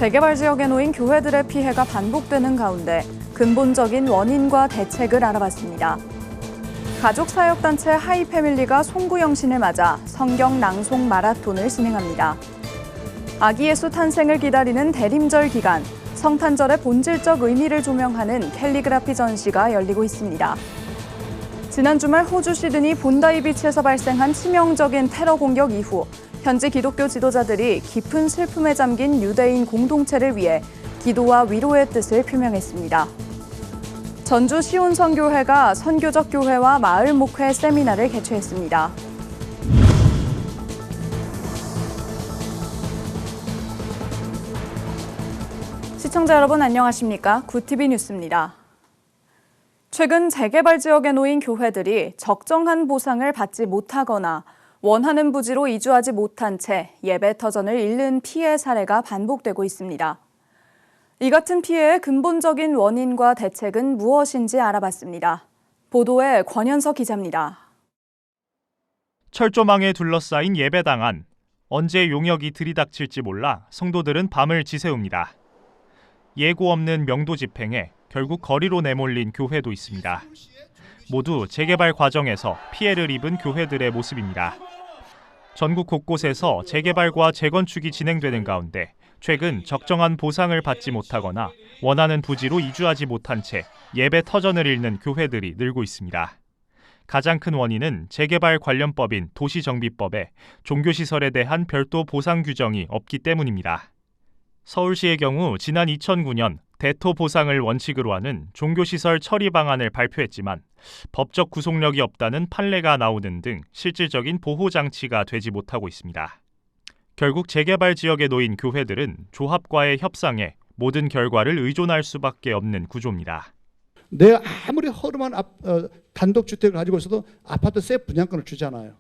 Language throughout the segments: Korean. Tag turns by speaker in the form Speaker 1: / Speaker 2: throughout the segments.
Speaker 1: 재개발 지역에 놓인 교회들의 피해가 반복되는 가운데 근본적인 원인과 대책을 알아봤습니다. 가족사역단체 하이패밀리가 송구영신을 맞아 성경 낭송 마라톤을 진행합니다. 아기 예수 탄생을 기다리는 대림절 기간, 성탄절의 본질적 의미를 조명하는 캘리그라피 전시가 열리고 있습니다. 지난 주말 호주 시드니 본다이 비치에서 발생한 치명적인 테러 공격 이후 현지 기독교 지도자들이 깊은 슬픔에 잠긴 유대인 공동체를 위해 기도와 위로의 뜻을 표명했습니다. 전주 시온선교회가 선교적 교회와 마을 목회 세미나를 개최했습니다. 시청자 여러분 안녕하십니까? 구티비 뉴스입니다. 최근 재개발 지역에 놓인 교회들이 적정한 보상을 받지 못하거나 원하는 부지로 이주하지 못한 채 예배 터전을 잃는 피해 사례가 반복되고 있습니다. 이 같은 피해의 근본적인 원인과 대책은 무엇인지 알아봤습니다. 보도에 권현석 기자입니다.
Speaker 2: 철조망에 둘러싸인 예배당 안. 언제 용역이 들이닥칠지 몰라 성도들은 밤을 지새웁니다. 예고 없는 명도 집행에 결국 거리로 내몰린 교회도 있습니다. 모두 재개발 과정에서 피해를 입은 교회들의 모습입니다. 전국 곳곳에서 재개발과 재건축이 진행되는 가운데 최근 적정한 보상을 받지 못하거나 원하는 부지로 이주하지 못한 채 예배 터전을 잃는 교회들이 늘고 있습니다. 가장 큰 원인은 재개발 관련법인 도시정비법에 종교시설에 대한 별도 보상 규정이 없기 때문입니다. 서울시의 경우 지난 2009년 대토 보상을 원칙으로 하는 종교시설 처리 방안을 발표했지만 법적 구속력이 없다는 판례가 나오는 등 실질적인 보호장치가 되지 못하고 있습니다. 결국 재개발 지역에 놓인 교회들은 조합과의 협상에 모든 결과를 의존할 수밖에 없는 구조입니다.
Speaker 3: 내가 아무리 허름한 단독주택을 가지고 있어도 아파트 세 분양권을 주잖아요.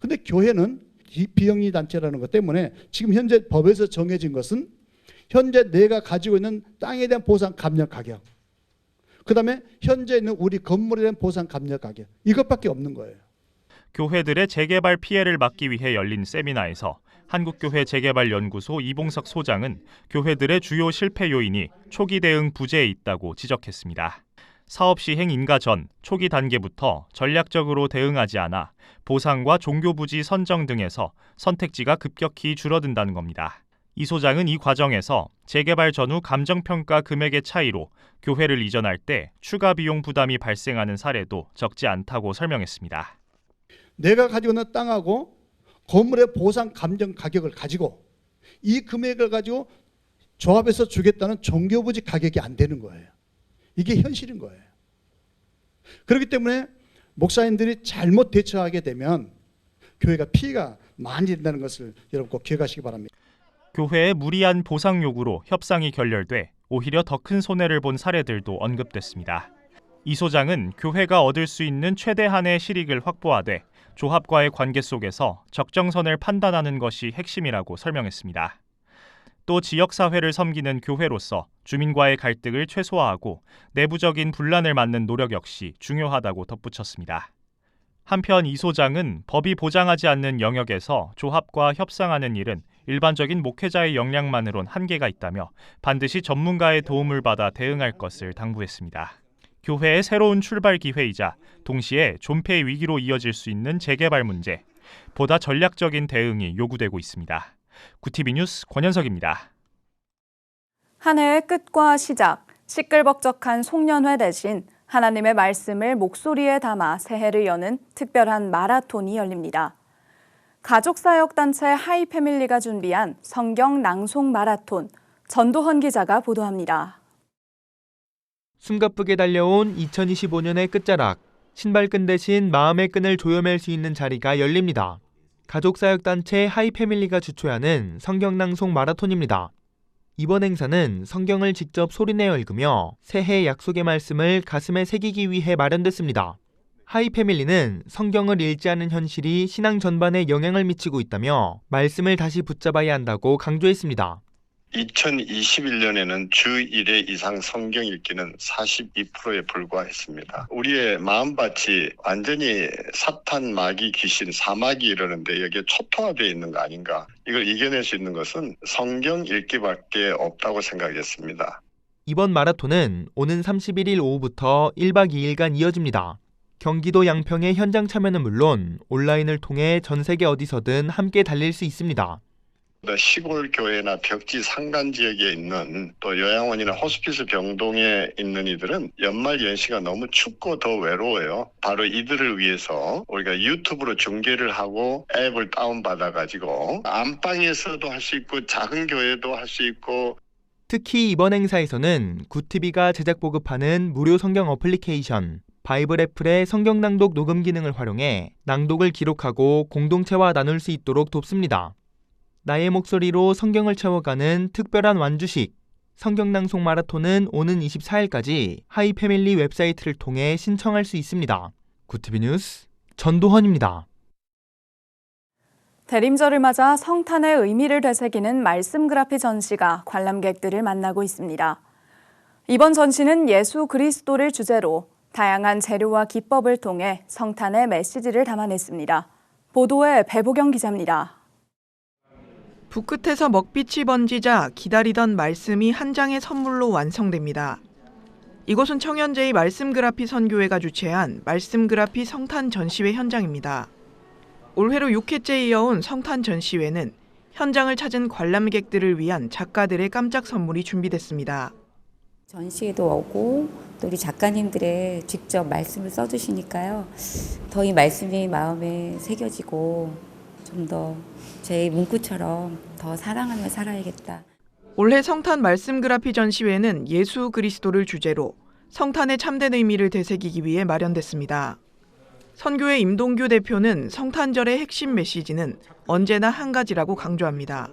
Speaker 3: 근데 교회는 비영리 단체라는 것 때문에 지금 현재 법에서 정해진 것은 현재 내가 가지고 있는 땅에 대한 보상 감면 가격, 그 다음에 현재 있는 우리 건물에 대한 보상 감면 가격, 이것밖에 없는 거예요.
Speaker 2: 교회들의 재개발 피해를 막기 위해 열린 세미나에서 한국교회 재개발연구소 이봉석 소장은 교회들의 주요 실패 요인이 초기 대응 부재에 있다고 지적했습니다. 사업 시행 인가 전 초기 단계부터 전략적으로 대응하지 않아 보상과 종교부지 선정 등에서 선택지가 급격히 줄어든다는 겁니다. 이 소장은 이 과정에서 재개발 전후 감정평가 금액의 차이로 교회를 이전할 때 추가 비용 부담이 발생하는 사례도 적지 않다고 설명했습니다.
Speaker 3: 내가 가지고 있는 땅하고 건물의 보상 감정 가격을 가지고 이 금액을 가지고 조합해서 주겠다는 종교부지 가격이 안 되는 거예요. 이게 현실인 거예요. 그렇기 때문에 목사님들이 잘못 대처하게 되면 교회가 피해가 많이 된다는 것을 여러분 꼭 기억하시기 바랍니다.
Speaker 2: 교회의 무리한 보상 요구로 협상이 결렬돼 오히려 더 큰 손해를 본 사례들도 언급됐습니다. 이 소장은 교회가 얻을 수 있는 최대한의 실익을 확보하되 조합과의 관계 속에서 적정선을 판단하는 것이 핵심이라고 설명했습니다. 또 지역사회를 섬기는 교회로서 주민과의 갈등을 최소화하고 내부적인 분란을 막는 노력 역시 중요하다고 덧붙였습니다. 한편 이 소장은 법이 보장하지 않는 영역에서 조합과 협상하는 일은 일반적인 목회자의 역량만으론 한계가 있다며 반드시 전문가의 도움을 받아 대응할 것을 당부했습니다. 교회의 새로운 출발 기회이자 동시에 존폐 위기로 이어질 수 있는 재개발 문제, 보다 전략적인 대응이 요구되고 있습니다. 구티비 뉴스 권현석입니다.
Speaker 1: 한 해의 끝과 시작, 시끌벅적한 송년회 대신 하나님의 말씀을 목소리에 담아 새해를 여는 특별한 마라톤이 열립니다. 가족사역단체 하이패밀리가 준비한 성경 낭송 마라톤, 전도헌 기자가 보도합니다.
Speaker 4: 숨가쁘게 달려온 2025년의 끝자락, 신발끈 대신 마음의 끈을 조여맬 수 있는 자리가 열립니다. 가족사역단체 하이패밀리가 주최하는 성경낭송 마라톤입니다. 이번 행사는 성경을 직접 소리내어 읽으며 새해 약속의 말씀을 가슴에 새기기 위해 마련됐습니다. 하이패밀리는 성경을 읽지 않은 현실이 신앙 전반에 영향을 미치고 있다며 말씀을 다시 붙잡아야 한다고 강조했습니다.
Speaker 5: 2021년에는 주 1회 이상 성경 읽기는 42%에 불과했습니다. 우리의 마음밭이 완전히 사탄, 마귀, 귀신, 사마귀 이러는데 여기에 초토화되어 있는 거 아닌가. 이걸 이겨낼 수 있는 것은 성경 읽기밖에 없다고 생각했습니다.
Speaker 4: 이번 마라톤은 오는 31일 오후부터 1박 2일간 이어집니다. 경기도 양평의 현장 참여는 물론 온라인을 통해 전 세계 어디서든 함께 달릴 수 있습니다.
Speaker 5: 시골 교회나 벽지 산간 지역에 있는 또 요양원이나 호스피스 병동에 있는 이들은 연말 연시가 너무 춥고 더 외로워요. 바로 이들을 위해서 우리가 유튜브로 중계를 하고 앱을 다운받아가지고 안방에서도 할 수 있고 작은 교회도 할 수 있고,
Speaker 4: 특히 이번 행사에서는 굿티비가 제작 보급하는 무료 성경 어플리케이션 바이블 애플의 성경 낭독 녹음 기능을 활용해 낭독을 기록하고 공동체와 나눌 수 있도록 돕습니다. 나의 목소리로 성경을 채워가는 특별한 완주식 성경 낭송 마라톤은 오는 24일까지 하이패밀리 웹사이트를 통해 신청할 수 있습니다. 굿티비 뉴스 전도헌입니다.
Speaker 1: 대림절을 맞아 성탄의 의미를 되새기는 말씀 그래피 전시가 관람객들을 만나고 있습니다. 이번 전시는 예수 그리스도를 주제로 다양한 재료와 기법을 통해 성탄의 메시지를 담아냈습니다. 보도에 배보경 기자입니다.
Speaker 6: 붓끝에서 먹빛이 번지자 기다리던 말씀이 한 장의 선물로 완성됩니다. 이곳은 청년제의 말씀 그래피 선교회가 주최한 말씀 그래피 성탄 전시회 현장입니다. 올해로 6회째 이어온 성탄 전시회는 현장을 찾은 관람객들을 위한 작가들의 깜짝 선물이 준비됐습니다.
Speaker 7: 전시회도 오고 또 우리 작가님들의 직접 말씀을 써주시니까요. 더 이 말씀이 마음에 새겨지고 좀 더 제 문구처럼 더 사랑하며 살아야겠다.
Speaker 6: 올해 성탄 말씀 그래피 전시회는 예수 그리스도를 주제로 성탄의 참된 의미를 되새기기 위해 마련됐습니다. 선교회 임동규 대표는 성탄절의 핵심 메시지는 언제나 한 가지라고 강조합니다.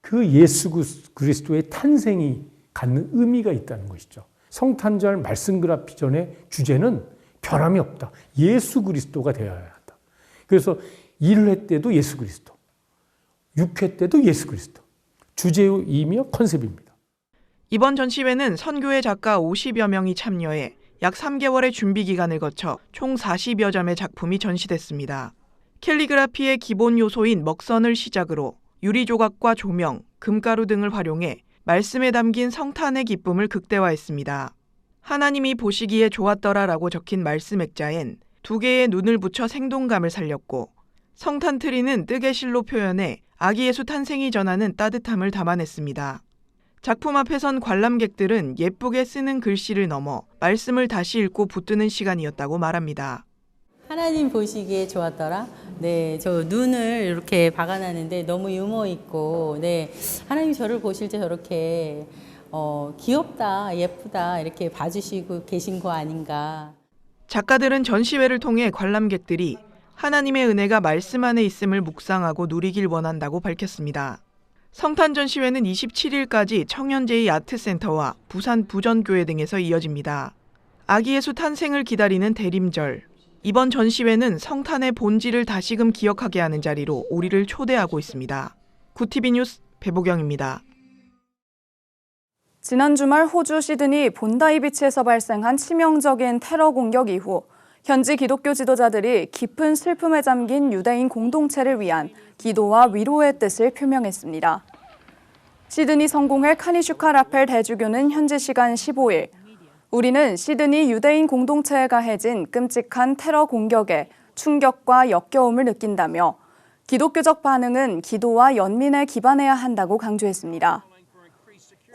Speaker 8: 그 예수 그리스도의 탄생이 갖는 의미가 있다는 것이죠. 성탄절 말씀 그래피전의 주제는 변함이 없다. 예수 그리스도가 되어야 한다. 그래서 1회 때도 예수 그리스도, 6회 때도 예수 그리스도. 주제이며 컨셉입니다.
Speaker 6: 이번 전시회는 선교회 작가 50여 명이 참여해 약 3개월의 준비 기간을 거쳐 총 40여 점의 작품이 전시됐습니다. 캘리그라피의 기본 요소인 먹선을 시작으로 유리 조각과 조명, 금가루 등을 활용해 말씀에 담긴 성탄의 기쁨을 극대화했습니다. 하나님이 보시기에 좋았더라라고 적힌 말씀 액자엔 2개의 눈을 붙여 생동감을 살렸고, 성탄 트리는 뜨개실로 표현해 아기 예수 탄생이 전하는 따뜻함을 담아냈습니다. 작품 앞에 선 관람객들은 예쁘게 쓰는 글씨를 넘어 말씀을 다시 읽고 붙드는 시간이었다고 말합니다.
Speaker 9: 하나님 보시기에 좋았더라. 네, 저 눈을 이렇게 박아놨는데 너무 유머 있고, 네, 하나님 저를 보실 때 저렇게 귀엽다, 예쁘다 이렇게 봐주시고 계신 거 아닌가. 작가들은 전시회를 통해 관람객들이 하나님의 은혜가 말씀 안에 있음을 묵상하고 누리길 원한다고 밝혔습니다. 성탄 전시회는 27일까지 청년제의 아트센터와 부산 부전교회 등에서 이어집니다. 아기 예수 탄생을 기다리는 대림절. 이번 전시회는 성탄의 본질을 다시금 기억하게 하는 자리로 우리를 초대하고 있습니다. 굿티비 뉴스 배보경입니다.
Speaker 1: 지난 주말 호주 시드니 본다이비치에서 발생한 치명적인 테러 공격 이후 현지 기독교 지도자들이 깊은 슬픔에 잠긴 유대인 공동체를 위한 기도와 위로의 뜻을 표명했습니다. 시드니 성공회 카니슈카 라펠 대주교는 현지 시간 15일 우리는 시드니 유대인 공동체에 가해진 끔찍한 테러 공격에 충격과 역겨움을 느낀다며 기독교적 반응은 기도와 연민에 기반해야 한다고 강조했습니다.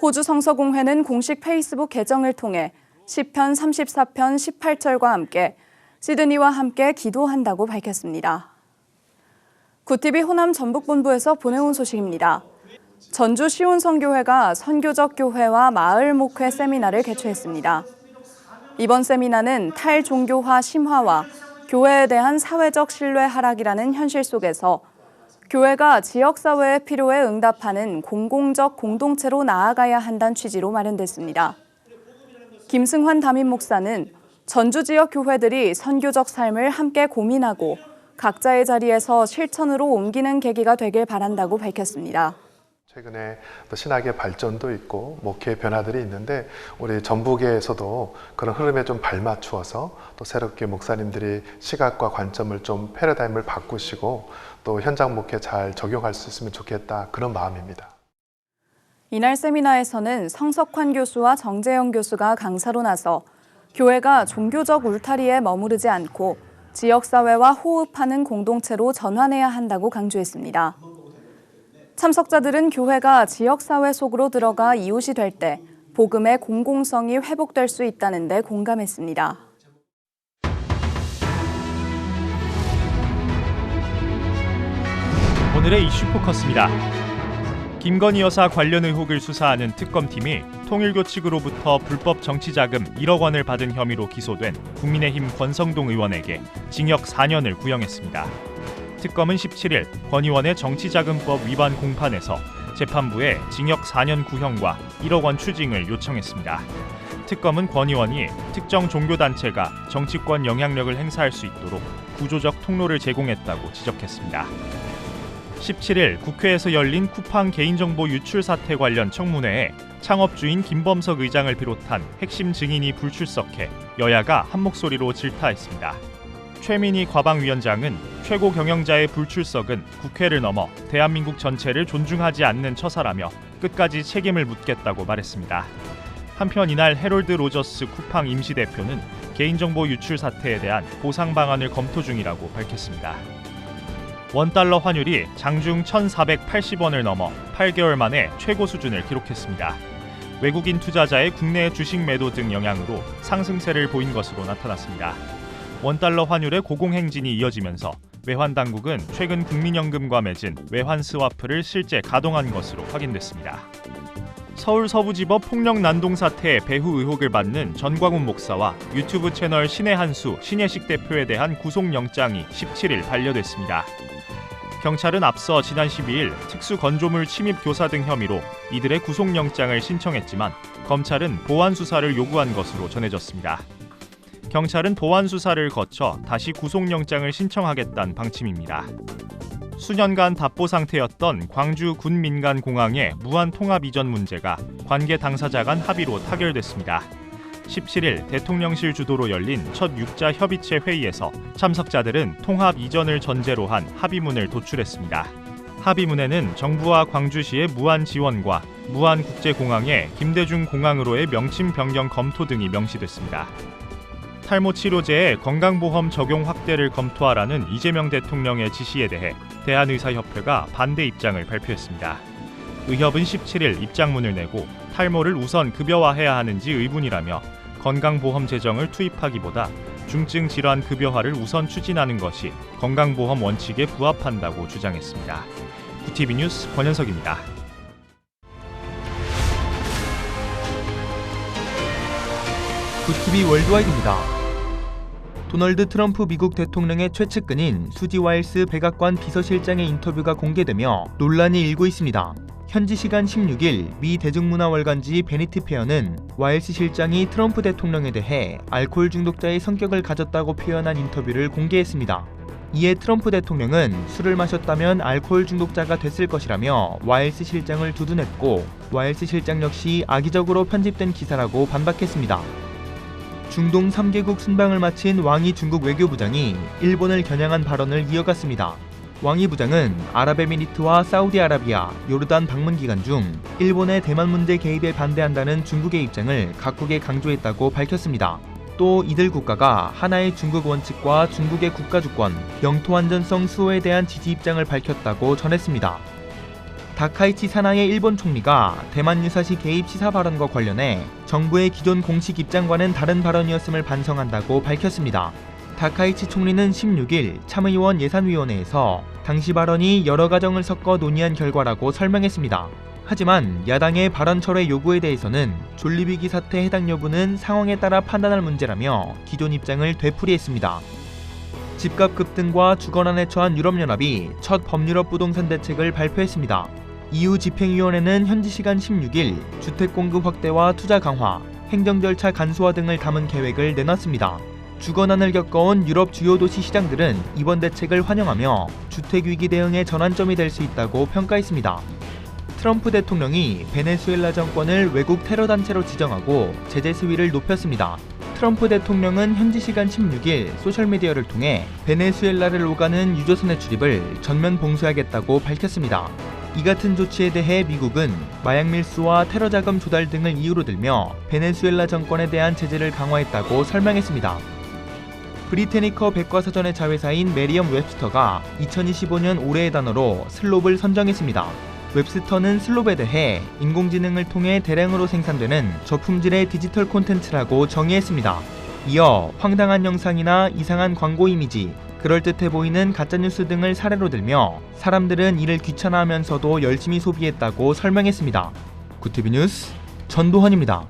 Speaker 1: 호주 성서공회는 공식 페이스북 계정을 통해 시편 34편 18절과 함께 시드니와 함께 기도한다고 밝혔습니다. 굿티비 호남 전북본부에서 보내온 소식입니다. 전주 시온선교회가 선교적 교회와 마을 목회 세미나를 개최했습니다. 이번 세미나는 탈종교화 심화와 교회에 대한 사회적 신뢰 하락이라는 현실 속에서 교회가 지역사회의 필요에 응답하는 공공적 공동체로 나아가야 한다는 취지로 마련됐습니다. 김승환 담임 목사는 전주 지역 교회들이 선교적 삶을 함께 고민하고 각자의 자리에서 실천으로 옮기는 계기가 되길 바란다고 밝혔습니다.
Speaker 10: 최근에 또 신학의 발전도 있고 목회의 변화들이 있는데 우리 전북에서도 그런 흐름에 좀 발맞추어서 또 새롭게 목사님들이 시각과 관점을 좀 패러다임을 바꾸시고 또 현장 목회 잘 적용할 수 있으면 좋겠다, 그런 마음입니다.
Speaker 1: 이날 세미나에서는 성석환 교수와 정재영 교수가 강사로 나서 교회가 종교적 울타리에 머무르지 않고 지역사회와 호흡하는 공동체로 전환해야 한다고 강조했습니다. 참석자들은 교회가 지역사회 속으로 들어가 이웃이 될 때 복음의 공공성이 회복될 수 있다는 데 공감했습니다.
Speaker 2: 오늘의 이슈 포커스입니다. 김건희 여사 관련 의혹을 수사하는 특검팀이 통일교 측으로부터 불법 정치자금 1억 원을 받은 혐의로 기소된 국민의힘 권성동 의원에게 징역 4년을 구형했습니다. 특검은 17일 권 의원의 정치자금법 위반 공판에서 재판부에 징역 4년 구형과 1억 원 추징을 요청했습니다. 특검은 권 의원이 특정 종교단체가 정치권 영향력을 행사할 수 있도록 구조적 통로를 제공했다고 지적했습니다. 17일 국회에서 열린 쿠팡 개인정보 유출 사태 관련 청문회에 창업주인 김범석 의장을 비롯한 핵심 증인이 불출석해 여야가 한 목소리로 질타했습니다. 최민희 과방위원장은 최고 경영자의 불출석은 국회를 넘어 대한민국 전체를 존중하지 않는 처사라며 끝까지 책임을 묻겠다고 말했습니다. 한편 이날 해롤드 로저스 쿠팡 임시대표는 개인정보 유출 사태에 대한 보상 방안을 검토 중이라고 밝혔습니다. 원달러 환율이 장중 1,480원을 넘어 8개월 만에 최고 수준을 기록했습니다. 외국인 투자자의 국내 주식 매도 등 영향으로 상승세를 보인 것으로 나타났습니다. 원달러 환율의 고공행진이 이어지면서 외환당국은 최근 국민연금과 맺은 외환 스와프를 실제 가동한 것으로 확인됐습니다. 서울 서부지법 폭력 난동 사태 배후 의혹을 받는 전광훈 목사와 유튜브 채널 신의 한수, 신혜식 대표에 대한 구속영장이 17일 반려됐습니다. 경찰은 앞서 지난 12일 특수건조물 침입 교사 등 혐의로 이들의 구속영장을 신청했지만 검찰은 보완 수사를 요구한 것으로 전해졌습니다. 경찰은 보완 수사를 거쳐 다시 구속영장을 신청하겠다는 방침입니다. 수년간 답보 상태였던 광주 군민간공항의 무한 통합 이전 문제가 관계 당사자 간 합의로 타결됐습니다. 17일 대통령실 주도로 열린 첫 6자 협의체 회의에서 참석자들은 통합 이전을 전제로 한 합의문을 도출했습니다. 합의문에는 정부와 광주시의 무한 지원과 무한국제공항의 김대중 공항으로의 명칭 변경 검토 등이 명시됐습니다. 탈모 치료제의 건강보험 적용 확대를 검토하라는 이재명 대통령의 지시에 대해 대한의사협회가 반대 입장을 발표했습니다. 의협은 17일 입장문을 내고 탈모를 우선 급여화해야 하는지 의문이라며 건강보험 재정을 투입하기보다 중증 질환 급여화를 우선 추진하는 것이 건강보험 원칙에 부합한다고 주장했습니다. 구티비 뉴스 권현석입니다.
Speaker 4: 구티비 월드와이드입니다. 도널드 트럼프 미국 대통령의 최측근인 수지 와일스 백악관 비서실장의 인터뷰가 공개되며 논란이 일고 있습니다. 현지 시간 16일 미 대중문화월간지 베니티 페어는 와일스 실장이 트럼프 대통령에 대해 알코올 중독자의 성격을 가졌다고 표현한 인터뷰를 공개했습니다. 이에 트럼프 대통령은 술을 마셨다면 알코올 중독자가 됐을 것이라며 와일스 실장을 두둔했고 와일스 실장 역시 악의적으로 편집된 기사라고 반박했습니다. 중동 3개국 순방을 마친 왕이 중국 외교부장이 일본을 겨냥한 발언을 이어갔습니다. 왕이 부장은 아랍에미리트와 사우디아라비아, 요르단 방문 기간 중 일본의 대만 문제 개입에 반대한다는 중국의 입장을 각국에 강조했다고 밝혔습니다. 또 이들 국가가 하나의 중국 원칙과 중국의 국가주권, 영토 안전성 수호에 대한 지지 입장을 밝혔다고 전했습니다. 다카이치 사나의 일본 총리가 대만 유사시 개입 시사 발언과 관련해 정부의 기존 공식 입장과는 다른 발언이었음을 반성한다고 밝혔습니다. 다카이치 총리는 16일 참의원 예산위원회에서 당시 발언이 여러 가정을 섞어 논의한 결과라고 설명했습니다. 하지만 야당의 발언 철회 요구에 대해서는 존리비기 사태 해당 여부는 상황에 따라 판단할 문제라며 기존 입장을 되풀이했습니다. 집값 급등과 주거난에 처한 유럽연합이 첫 범유럽 부동산 대책을 발표했습니다. EU 집행위원회는 현지 시간 16일 주택 공급 확대와 투자 강화, 행정 절차 간소화 등을 담은 계획을 내놨습니다. 주거난을 겪어온 유럽 주요 도시 시장들은 이번 대책을 환영하며 주택 위기 대응의 전환점이 될 수 있다고 평가했습니다. 트럼프 대통령이 베네수엘라 정권을 외국 테러 단체로 지정하고 제재 수위를 높였습니다. 트럼프 대통령은 현지 시간 16일 소셜미디어를 통해 베네수엘라를 오가는 유조선의 출입을 전면 봉쇄하겠다고 밝혔습니다. 이 같은 조치에 대해 미국은 마약 밀수와 테러 자금 조달 등을 이유로 들며 베네수엘라 정권에 대한 제재를 강화했다고 설명했습니다. 브리테니커 백과사전의 자회사인 메리엄 웹스터가 2025년 올해의 단어로 슬롭을 선정했습니다. 웹스터는 슬롭에 대해 인공지능을 통해 대량으로 생산되는 저품질의 디지털 콘텐츠라고 정의했습니다. 이어 황당한 영상이나 이상한 광고 이미지, 그럴듯해 보이는 가짜뉴스 등을 사례로 들며 사람들은 이를 귀찮아하면서도 열심히 소비했다고 설명했습니다. 구티비 뉴스 전도헌입니다.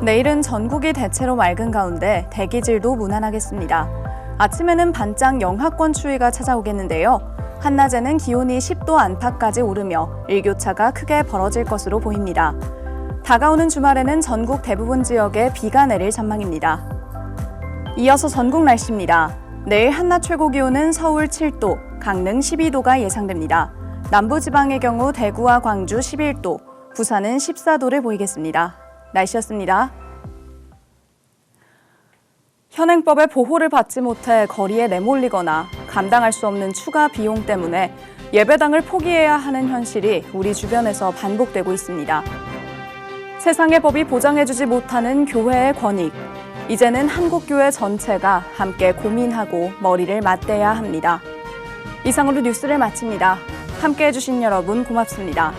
Speaker 1: 내일은 전국이 대체로 맑은 가운데 대기질도 무난하겠습니다. 아침에는 반짝 영하권 추위가 찾아오겠는데요. 한낮에는 기온이 10도 안팎까지 오르며 일교차가 크게 벌어질 것으로 보입니다. 다가오는 주말에는 전국 대부분 지역에 비가 내릴 전망입니다. 이어서 전국 날씨입니다. 내일 한낮 최고 기온은 서울 7도, 강릉 12도가 예상됩니다. 남부지방의 경우 대구와 광주 11도, 부산은 14도를 보이겠습니다. 날씨였습니다. 현행법의 보호를 받지 못해 거리에 내몰리거나 감당할 수 없는 추가 비용 때문에 예배당을 포기해야 하는 현실이 우리 주변에서 반복되고 있습니다. 세상의 법이 보장해주지 못하는 교회의 권익. 이제는 한국교회 전체가 함께 고민하고 머리를 맞대야 합니다. 이상으로 뉴스를 마칩니다. 함께해 주신 여러분 고맙습니다.